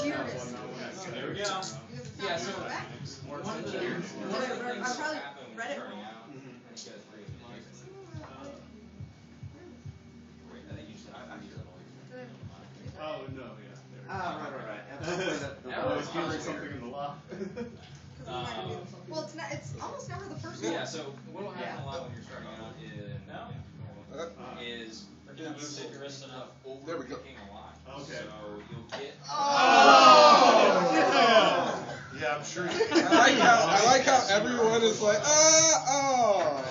There we go. Yeah, so one of the things I probably read it. Oh no, yeah. Right. I was feeling something in the loft. Well, it's almost never the first one. Yeah, so what will happen a lot when you're starting out is you'll sit your wrist enough over There we go. picking a lot. Okay. So you'll get. Yeah, I'm sure. I like how everyone is like, oh.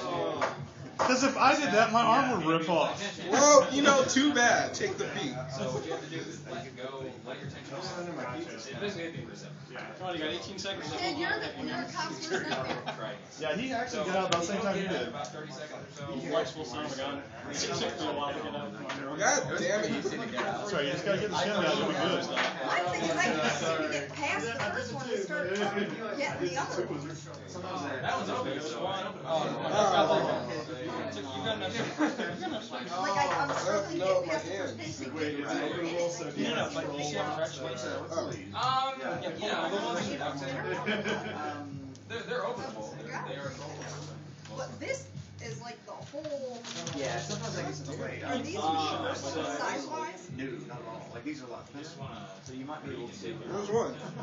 Because if I did that, my arm would rip off. Well, too bad. Take the beat. So what you have to do is let your tension go. It's basically 50%. Come on, you got 18 seconds. And you're a cop's first out there. Yeah, he actually got out about the same time you did. About 30 seconds or so. Flexible son of a gun. It took me a while to get out. God damn it. That's right, you just gotta get the skin out, you'll be good. My thing is, I can get past the first one and start getting the other one. That one's open. So one. You got enough space. Like, I'm struggling to get past the first basic Wait, is it open roll so you The ones they're openable. They are openable. But this is like the whole. Yeah, sometimes I get some way. Are these size-wise? No, not at all. Like these are a lot thinner. So you might be able to. There's one.